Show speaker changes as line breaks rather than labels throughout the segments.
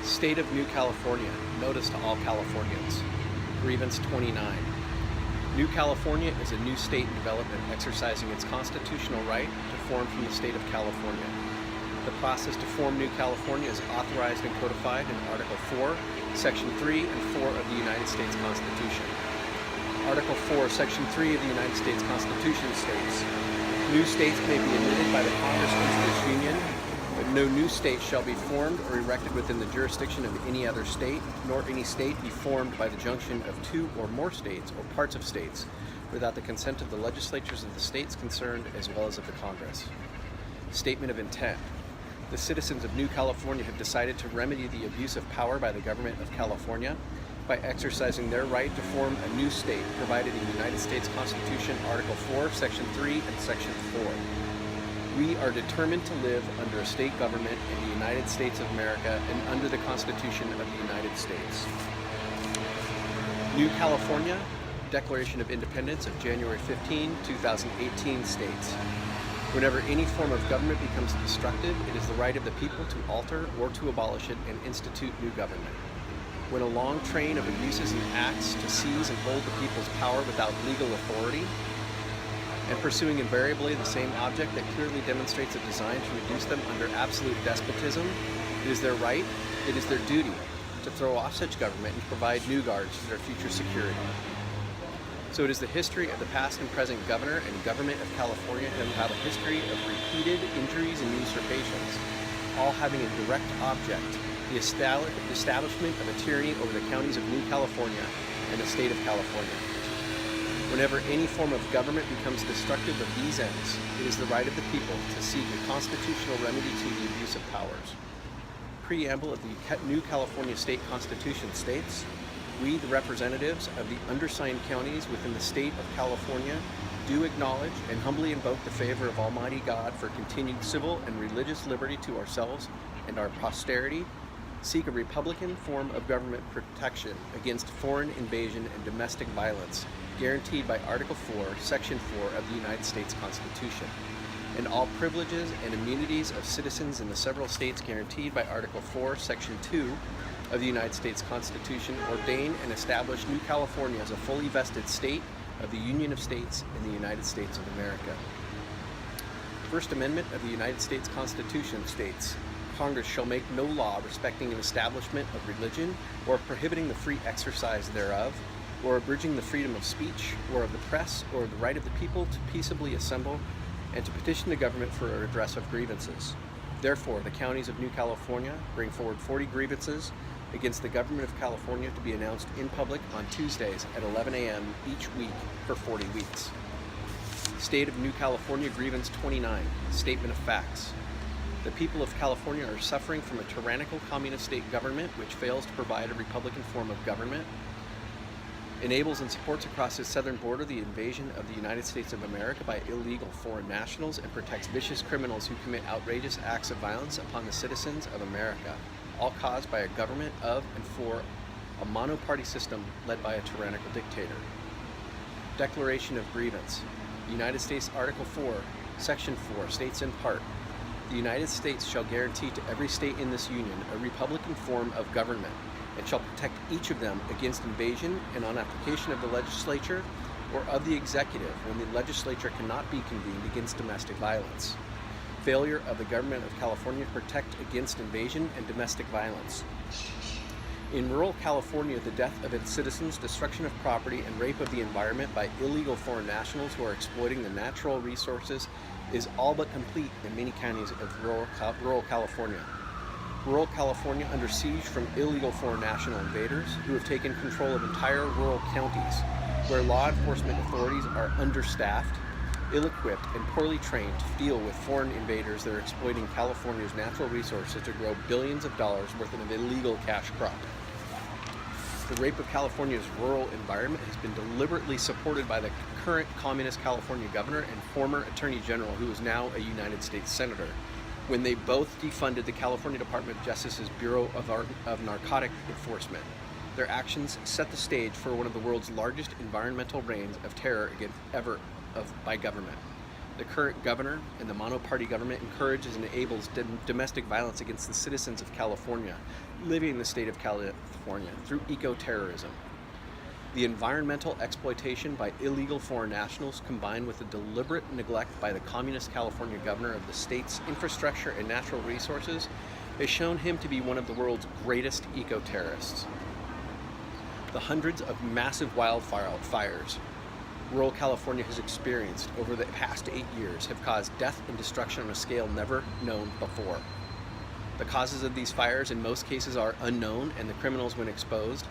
State of New California. Notice to all Californians. Grievance 29. New California is a new state in development exercising its constitutional right to form from the state of California. The process to form New California is authorized and codified in Article 4, Section 3 and 4 of the United States Constitution. Article 4, Section 3 of the United States Constitution states, "New states may be admitted by the Congress into this Union, but no new state shall be formed or erected within the jurisdiction of any other state, nor any state be formed by the junction of two or more states or parts of states, without the consent of the legislatures of the states concerned as well as of the Congress." Statement of intent. The citizens of New California have decided to remedy the abuse of power by the government of California by exercising their right to form a new state provided in the United States Constitution, Article 4, Section 3, and Section 4. We are determined to live under a state government in the United States of America and under the Constitution of the United States. New California Declaration of Independence of January 15, 2018 states, "Whenever any form of government becomes destructive, it is the right of the people to alter or to abolish it and institute new government. When a long train of abuses and acts to seize and hold the people's power without legal authority, and pursuing invariably the same object that clearly demonstrates a design to reduce them under absolute despotism, it is their right, it is their duty, to throw off such government and provide new guards for their future security." So it is the history of the past and present governor and government of California who have a history of repeated injuries and usurpations, all having a direct object, the establishment of a tyranny over the counties of New California and the state of California. Whenever any form of government becomes destructive of these ends, it is the right of the people to seek a constitutional remedy to the abuse of powers. Preamble of the New California State Constitution states, "We, the representatives of the undersigned counties within the state of California, do acknowledge and humbly invoke the favor of Almighty God for continued civil and religious liberty to ourselves and our posterity, seek a republican form of government protection against foreign invasion and domestic violence, guaranteed by Article 4, Section 4 of the United States Constitution, and all privileges and immunities of citizens in the several states guaranteed by Article 4, Section 2 of the United States Constitution, ordain and establish New California as a fully vested state of the Union of States in the United States of America." First Amendment of the United States Constitution states, "Congress shall make no law respecting an establishment of religion, or prohibiting the free exercise thereof, or abridging the freedom of speech, or of the press, or the right of the people to peaceably assemble and to petition the government for a redress of grievances. Therefore, the counties of New California bring forward 40 grievances against the government of California to be announced in public on Tuesdays at 11 a.m. each week for 40 weeks. State of New California Grievance 29. Statement of facts. The people of California are suffering from a tyrannical communist state government which fails to provide a republican form of government, enables and supports across its southern border the invasion of the United States of America by illegal foreign nationals, and protects vicious criminals who commit outrageous acts of violence upon the citizens of America, all caused by a government of and for a monoparty system led by a tyrannical dictator." Declaration of Grievance. The United States Article 4, Section 4 states in part, "The United States shall guarantee to every state in this Union a republican form of government, and shall protect each of them against invasion and on application of the legislature or of the executive when the legislature cannot be convened against domestic violence. Failure of the government of California to protect against invasion and domestic violence. In rural California, the death of its citizens, destruction of property, and rape of the environment by illegal foreign nationals who are exploiting the natural resources is all but complete in many counties of rural California. Rural California under siege from illegal foreign national invaders who have taken control of entire rural counties, where law enforcement authorities are understaffed, ill-equipped, and poorly trained to deal with foreign invaders that are exploiting California's natural resources to grow billions of dollars worth of illegal cash crop. The rape of California's rural environment has been deliberately supported by the current communist California governor and former attorney general, who is now a United States senator, when they both defunded the California Department of Justice's Bureau of Narcotic Enforcement. Their actions set the stage for one of the world's largest environmental reigns of terror by government. The current governor and the monoparty government encourages and enables domestic violence against the citizens of California living in the state of California through eco-terrorism. The environmental exploitation by illegal foreign nationals, combined with the deliberate neglect by the communist California governor of the state's infrastructure and natural resources, has shown him to be one of the world's greatest eco-terrorists. The hundreds of massive wildfires rural California has experienced over the past 8 years have caused death and destruction on a scale never known before. The causes of these fires in most cases are unknown, and the criminals, when exposed,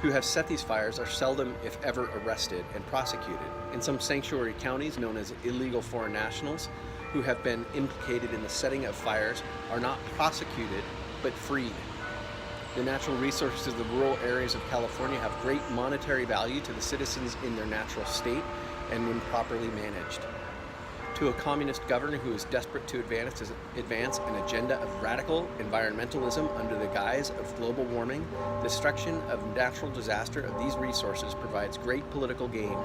who have set these fires are seldom, if ever, arrested and prosecuted. In some sanctuary counties known as illegal foreign nationals who have been implicated in the setting of fires are not prosecuted but freed. The natural resources of the rural areas of California have great monetary value to the citizens in their natural state and when properly managed. To a communist governor who is desperate to advance an agenda of radical environmentalism under the guise of global warming, destruction of natural disaster of these resources provides great political gain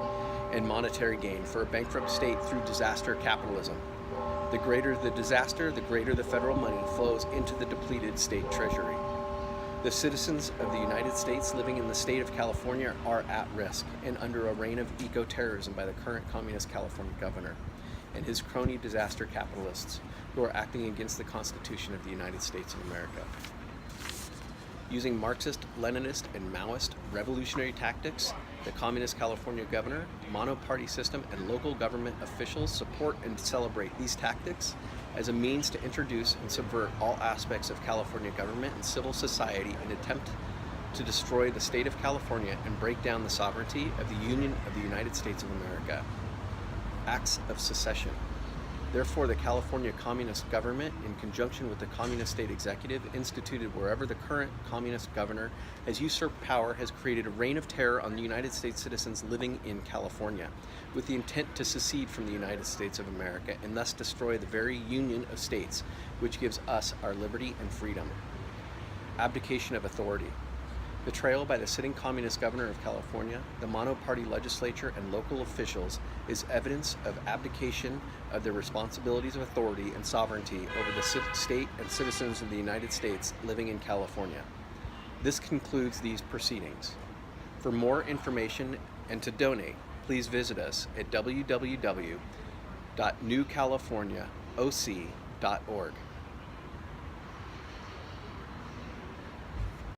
and monetary gain for a bankrupt state through disaster capitalism. The greater the disaster, the greater the federal money flows into the depleted state treasury. The citizens of the United States living in the state of California are at risk and under a reign of eco-terrorism by the current communist California governor and his crony disaster capitalists who are acting against the Constitution of the United States of America. Using Marxist, Leninist, and Maoist revolutionary tactics, the communist California governor, monoparty system, and local government officials support and celebrate these tactics as a means to introduce and subvert all aspects of California government and civil society in an attempt to destroy the state of California and break down the sovereignty of the Union of the United States of America. Acts of secession. Therefore, the California Communist government, in conjunction with the Communist State Executive, instituted wherever the current Communist governor has usurped power, has created a reign of terror on the United States citizens living in California, with the intent to secede from the United States of America and thus destroy the very union of states which gives us our liberty and freedom. Abdication of authority. Betrayal by the sitting communist governor of California, the monoparty legislature, and local officials is evidence of abdication of their responsibilities of authority and sovereignty over the state and citizens of the United States living in California. This concludes these proceedings. For more information and to donate, please visit us at www.newcaliforniaoc.org.